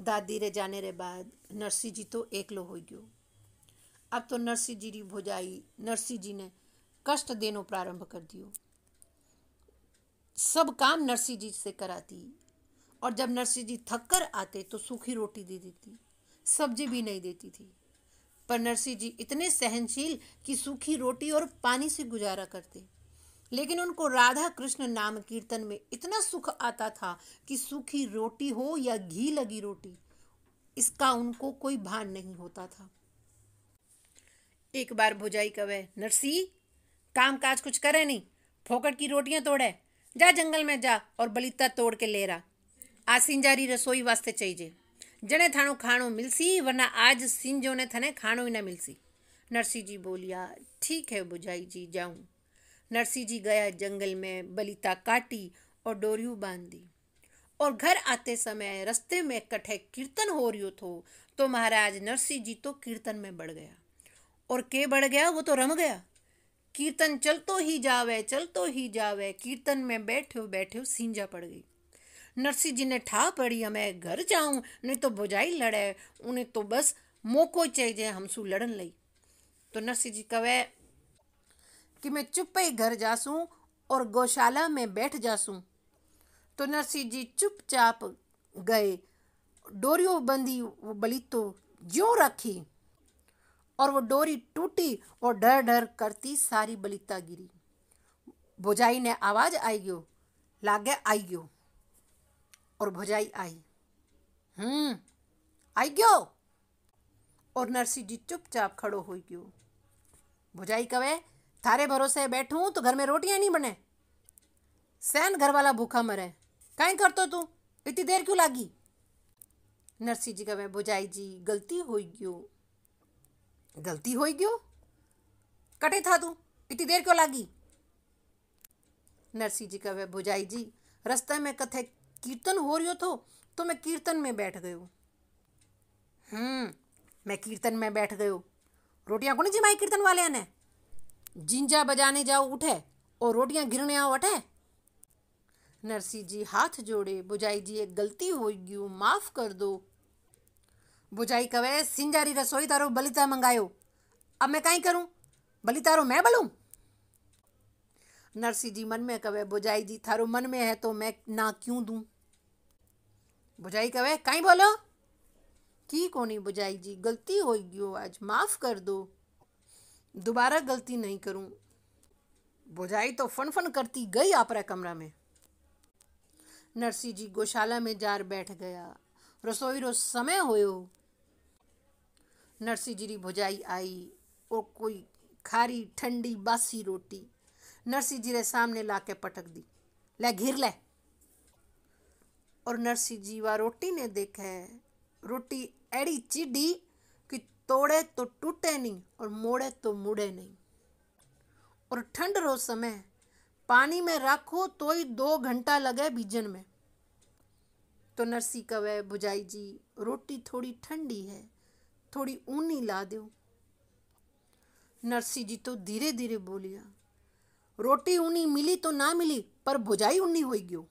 दादी रे जाने रे बाद नरसिंह जी तो एकलो हो गयो। अब तो नरसिंह जी री भोजाई नरसिंह जी ने कष्ट देनो प्रारंभ कर दियो। सब काम नरसिंह जी से कराती और जब नरसिंह जी थक कर आते तो सूखी रोटी दे देती, सब्जी भी नहीं देती थी। पर नरसिंह जी इतने सहनशील कि सूखी रोटी और पानी से गुजारा करते। लेकिन उनको राधा कृष्ण नाम कीर्तन में इतना सुख आता था कि सूखी रोटी हो या घी लगी रोटी, इसका उनको कोई भान नहीं होता था। एक बार भुजाई कवे, नरसी काम काज कुछ करे नहीं, फोकट की रोटियां तोड़े, जा जंगल में जा और बलीता तोड़ के ले रहा। आज सिंजारी रसोई वास्ते चाहिए, जने थानो खाणो मिलसी, वरना आज सिंजो ने थने खाणो ही ना मिलसी। नरसिंह जी बोलिया, ठीक है भुजाई जी, जाऊं। नरसिंह जी गया जंगल में, बलीता काटी और डोरियू बांध दी। और घर आते समय रास्ते में कठे कीर्तन हो रही थो तो महाराज नरसिंह जी तो कीर्तन में बढ़ गया। और के बढ़ गया, वो तो रम गया। कीर्तन चलतो ही जावे, कीर्तन में बैठो बैठो सिंजा पड़ गई। नरसिंह जी ने ठा पड़ी, मैं घर जाऊं, नहीं तो भुजाई लड़े, उन्हें तो बस मौको चाहिए हमसू लड़न लई। तो नरसिंह जी कहे कि मैं चुप ही घर जासूं और गौशाला में बैठ जासूं। तो नरसिंह जी चुपचाप गए, डोरियों बंदी वो बली तो ज्यों रखी और वो डोरी टूटी और डर डर करती सारी बलिता गिरी। भुजाई ने आवाज आई गयो, लागे आई गयो। और भुजाई आई, आई गयो। और नरसिंह जी चुपचाप खड़ो हो गयो। भुजाई कवे, थारे भरोसे बैठूं तो घर में रोटियां नहीं बने, सैन घर वाला भूखा मरे, काई करतो तू, इतनी देर क्यों लागी। नरसिंह जी कहे, भुजाई जी गलती हो गयो, कटे था तू, इतनी देर क्यों लागी। नरसिंह जी कहे, भुजाई जी रास्ते में कथे कीर्तन हो रही थो तो मैं कीर्तन में बैठ गयो। मैं कीर्तन में बैठ गयो, रोटियां को नहीं जिमाई कीर्तन वाले ने, जिंजा बजाने जाओ उठे और रोटियां गिरने आओ अठे। नरसिंह जी हाथ जोड़े, भुजाई जी एक गलती हो गई, माफ कर दो। भुजाई कवे, सिंजारी रसोई तारो बलिता मंगायो, अब मैं काई करूं, बलितारो मैं बलूं। नरसिंह जी मन में कवे, भुजाई जी थारो मन में है तो मैं ना क्यों दूं। भुजाई कवे, काई बोलो की कोनी भुजाई जी, गलती हो गयो, आज माफ कर दो, दोबारा गलती नहीं करूं। भुजाई तो फन करती गई आपरे कमरा में। नरसिंह जी गौशाला में जार बैठ गया, रसोई रो समय होयो। नरसिंह जी री भुजाई आई और कोई खारी ठंडी बासी रोटी नरसिंह जी रे सामने लाके पटक दी, ले घिर ले। और नरसिंह जी वा रोटी ने देखे, रोटी एड़ी चिड़ी कि तोड़े तो टूटे नहीं और मोड़े तो मुड़े नहीं। और ठंड रो समय, पानी में रखो तो ही 2 घंटा लगे बीजन में। तो नरसिंह कवे, भुजाई जी रोटी थोड़ी ठंडी है, थोड़ी ऊनी ला दो। नरसिंह जी तो धीरे धीरे बोलिया, रोटी ऊनी मिली तो ना मिली, पर भुजाई ऊनी हो गयो।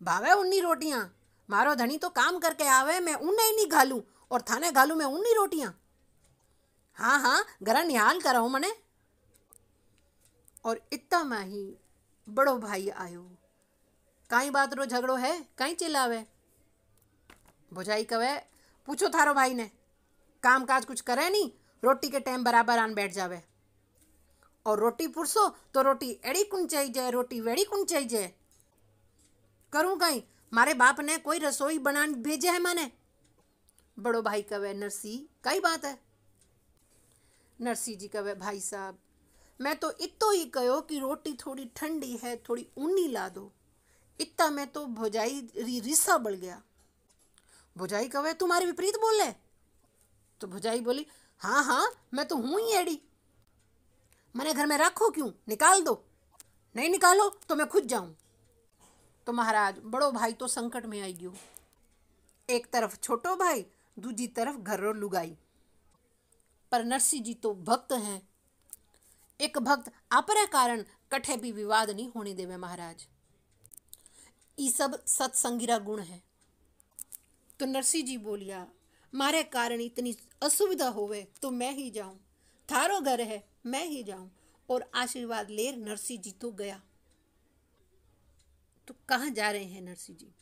भावे ऊनी रोटियां, मारो धनी तो काम करके आवे, मैं ऊने ही नहीं घालू और थाने घालू मैं ऊनी रोटियां। हाँ घरा निहाल करो मने। और इतना में ही बड़ो भाई आयो, काई बात रो झगड़ो है, काई चिल्लावे। भुजाई कवे, पूछो थारो भाई ने, काम काज कुछ करे नहीं, रोटी के टाइम बराबर आन बैठ जावे, और रोटी पुरसो तो रोटी एड़ी कुन चाहिए, रोटी वेड़ी कुन चाहिए। करूं काई, मारे बाप ने कोई रसोई बनान भेजे है माने। बड़ो भाई कवे, नरसिंह कई बात है। नरसिंह जी कवे, भाई साहब मैं तो इतो ही कहो कि रोटी थोड़ी ठंडी है, थोड़ी ऊनी ला दो, इतना में तो भुजाई रिसा बढ़ गया। भुजाई कवे, तुम्हारे विपरीत बोले। तो भुजाई बोली, हाँ मैं तो हूं ही एड़ी, मैंने घर में रखो क्यों, निकाल दो, नहीं निकालो तो मैं खुद जाऊं। तो महाराज बड़ो भाई तो संकट में आई गयो, एक तरफ छोटो भाई, दूजी तरफ घरो लुगाई। पर नरसिंह जी तो भक्त हैं, एक भक्त अपरे कारण कठे भी विवाद नहीं होने देवे महाराज। ई सब सत्संगीरा गुण है। तो नरसिंह जी बोलिया, मारे कारण इतनी असुविधा होवे तो मैं ही जाऊं, थारो घर है मैं ही जाऊं। और आशीर्वाद ले नरसिंह जी तो गया। तो कहाँ जा रहे हैं नरसिंह जी?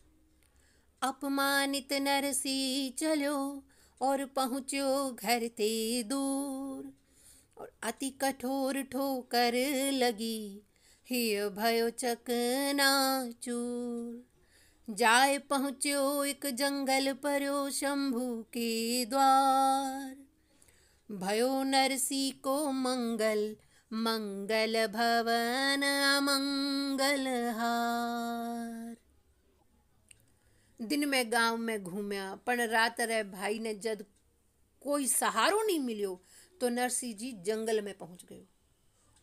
अपमानित नरसिंह चलो और पहुँचो घर ते दूर, और अति कठोर ठोकर लगी, हिय भयो चकनाचूर। जाए पहुँच्यो एक जंगल पर्यो शंभू के द्वार, भयो नरसी को मंगल, मंगल भवन अमंगल हार। दिन में गांव में घूम्या, पण रात रे भाई ने जद कोई सहारो नहीं मिलियो तो नरसिंह जी जंगल में पहुंच गयो।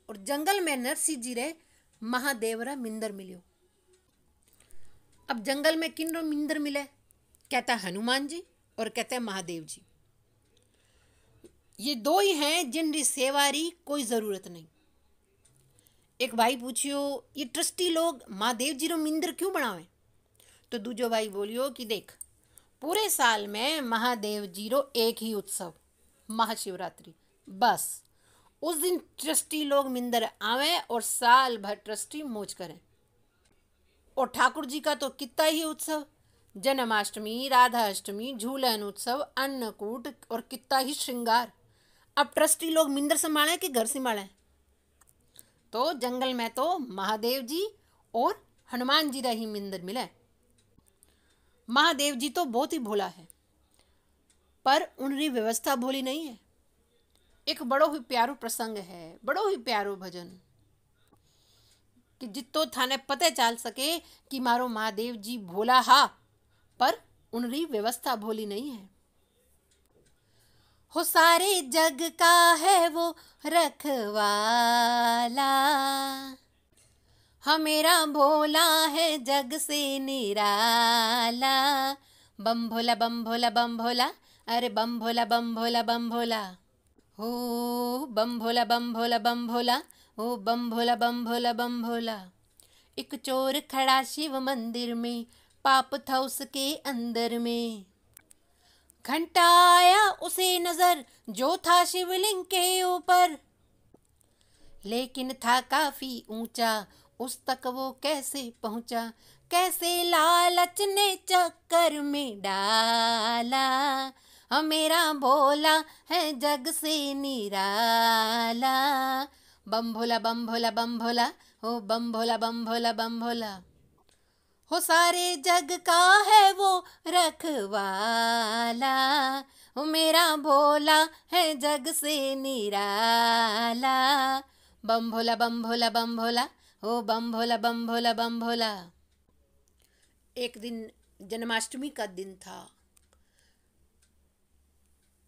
और जंगल में नरसिंह जी रे महादेवरा मिंदर मिलियो। अब जंगल में किन रो मिंदर मिले? कहता हनुमान जी और कहते महादेव जी। ये दो ही हैं जिनकी सेवारी कोई जरूरत नहीं। एक भाई पूछियो, ये ट्रस्टी लोग महादेव जी रो मिंदर क्यों बनावे? तो दूजो भाई बोलियो कि देख, पूरे साल में महादेव जी रो एक ही उत्सव, महाशिवरात्रि, बस उस दिन ट्रस्टी लोग मिंदर आवे और साल भर ट्रस्टी मौज करें। और ठाकुर जी का तो कितना ही उत्सव, जन्माष्टमी, राधा अष्टमी, झूलन उत्सव, अन्नकूट और कितना ही श्रृंगार। अब ट्रस्टी लोग मिंदर संभालें कि घर संभालें? तो जंगल में तो महादेव जी और हनुमान जी रही मिंदर मिले। महादेव जी तो बहुत ही भोला है, पर उनकी व्यवस्था भोली नहीं है। एक बड़ो ही प्यारो प्रसंग है, बड़ो ही प्यारो भजन, कि जितो थाने पते चाल सके कि मारो महादेव जी भोला हा, पर उनकी व्यवस्था भोली नहीं है। हो सारे जग का है वो रखवाला, हमेरा भोला है जग से निराला। बम भोला बम भोला बम भोला, अरे बम भोला बम भोला बम भोला, हो बम भोला बम भोला बम भोला, हो बम भोला बम भोला बम भोला। एक चोर खड़ा शिव मंदिर में, पाप था उसके अंदर में। घंटा आया उसे नजर जो था शिवलिंग के ऊपर, लेकिन था काफी ऊंचा, उस तक वो कैसे पहुंचा। कैसे लालच ने चक्कर में डाला, हमेरा भोला है जग से निराला। बम भोला बम भोला बम भोला, हो बम भोला बम भोला बम भोला। हो सारे जग का है वो रखवाला, हो मेरा भोला है जग से निराला। बम भोला बम भोला बम भोला, हो बम भोला बम भोला बम भोला। एक दिन जन्माष्टमी का दिन था,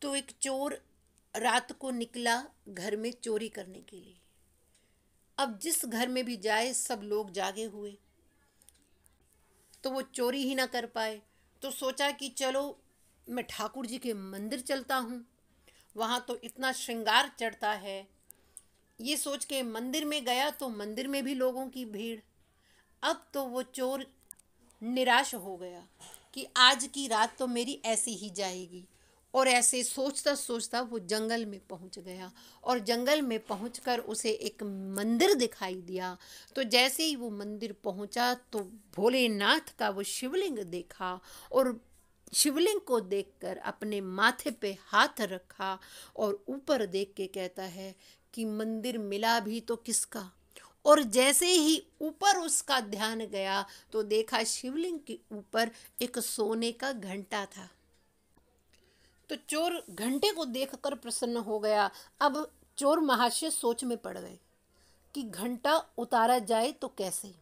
तो एक चोर रात को निकला घर में चोरी करने के लिए। अब जिस घर में भी जाए सब लोग जागे हुए, तो वो चोरी ही ना कर पाए। तो सोचा कि चलो मैं ठाकुर जी के मंदिर चलता हूँ, वहाँ तो इतना श्रृंगार चढ़ता है। ये सोच के मंदिर में गया तो मंदिर में भी लोगों की भीड़। अब तो वो चोर निराश हो गया कि आज की रात तो मेरी ऐसी ही जाएगी। और ऐसे सोचता सोचता वो जंगल में पहुंच गया, और जंगल में पहुंचकर उसे एक मंदिर दिखाई दिया। तो जैसे ही वो मंदिर पहुंचा तो भोलेनाथ का वो शिवलिंग देखा, और शिवलिंग को देखकर अपने माथे पे हाथ रखा और ऊपर देख के कहता है कि मंदिर मिला भी तो किसका। और जैसे ही ऊपर उसका ध्यान गया तो देखा शिवलिंग के ऊपर एक सोने का घंटा था। तो चोर घंटे को देखकर प्रसन्न हो गया। अब चोर महाशय सोच में पड़ गए कि घंटा उतारा जाए तो कैसे,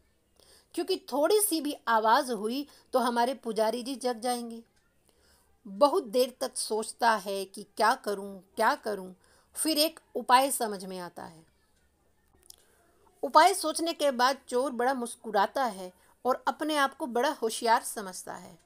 क्योंकि थोड़ी सी भी आवाज़ हुई तो हमारे पुजारी जी जग जाएंगे। बहुत देर तक सोचता है कि क्या करूं क्या करूं। फिर एक उपाय समझ में आता है। उपाय सोचने के बाद चोर बड़ा मुस्कुराता है और अपने आप को बड़ा होशियार समझता है।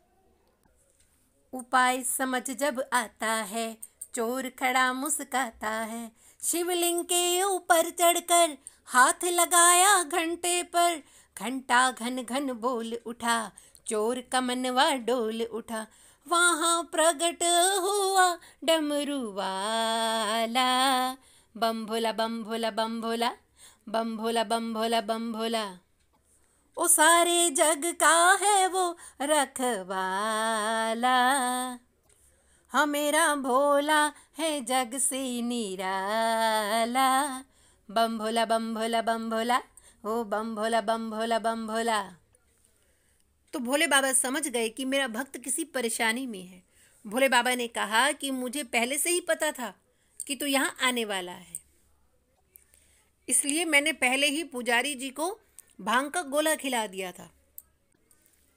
उपाय समझ जब आता है चोर खड़ा मुस्काता है। शिवलिंग के ऊपर चढ़कर हाथ लगाया घंटे पर, घंटा घन घन बोल उठा, चोर का मनवा डोल उठा। वहाँ प्रकट हुआ डमरू वाला। बम भोला बम भोला बम भोला, बम भोला बम भोला बम भोला। ओ सारे जग का है वो रखवाला, हाँ मेरा भोला है जग से निराला। बम भोला बम भोला बम भोला, ओ बम भोला बम भोला बम भोला। तो भोले बाबा समझ गए कि मेरा भक्त किसी परेशानी में है। भोले बाबा ने कहा कि मुझे पहले से ही पता था कि तू यहाँ आने वाला है, इसलिए मैंने पहले ही पुजारी जी को भांग का गोला खिला दिया था।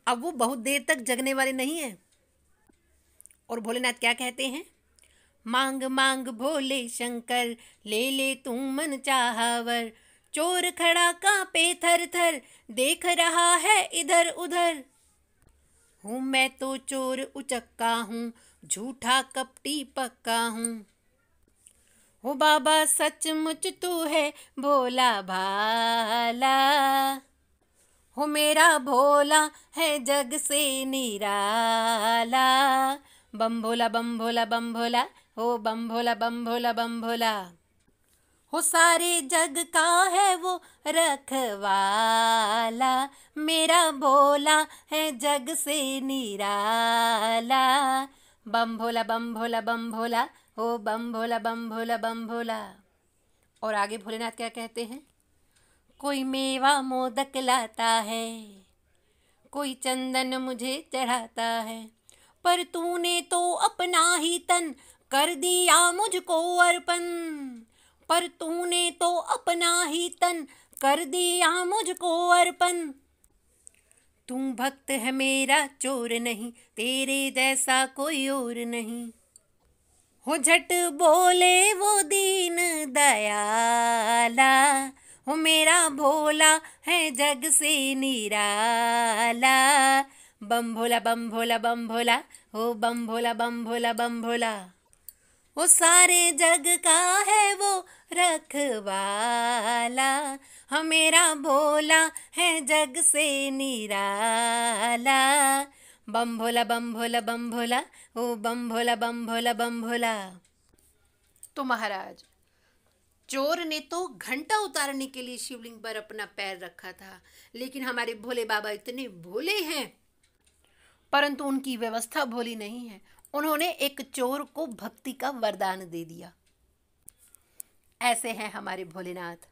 अब वो बहुत देर तक जगने वाले नहीं है। और भोलेनाथ क्या कहते हैं? मांग मांग भोले शंकर, ले ले तू मन चाहवर। चोर खड़ा कांपे थर थर, देख रहा है इधर उधर। हूँ मैं तो चोर उचक्का हूँ, झूठा कपटी पक्का हूँ। हो बाबा सचमुच तू है भोला भाला, हो मेरा भोला है जग से निराला। बम भोला बम भोला बम भोला, हो बम भोला बम भोला बम भोला। हो सारे जग का है वो रखवाला, मेरा भोला है जग से निराला। बम भोला बम भोला बम भोला, हो बम भोला बम भोला बम भोला। और आगे भोलेनाथ क्या कहते हैं? कोई मेवा मोदक लाता है, कोई चंदन मुझे चढ़ाता है, पर तूने तो अपना ही तन कर दिया मुझको अर्पण। पर तूने तो अपना ही तन कर दिया मुझको अर्पण। तू भक्त है मेरा चोर नहीं, तेरे जैसा कोई और नहीं। हो झट बोले वो दीन दयाला, हो मेरा भोला है जग से निराला। बम भोला बम भोला बम भोला, हो बम भोला बम भोला बम भोला। वो सारे जग का है वो रखवाला, हाँ मेरा भोला है जग से निराला। बम भोला बम भोला बम भोला, ओ बम भोला बम भोला बम भोला। तो महाराज, चोर ने तो घंटा उतारने के लिए शिवलिंग पर अपना पैर रखा था, लेकिन हमारे भोले बाबा इतने भोले हैं, परंतु उनकी व्यवस्था भोली नहीं है। उन्होंने एक चोर को भक्ति का वरदान दे दिया। ऐसे हैं हमारे भोलेनाथ।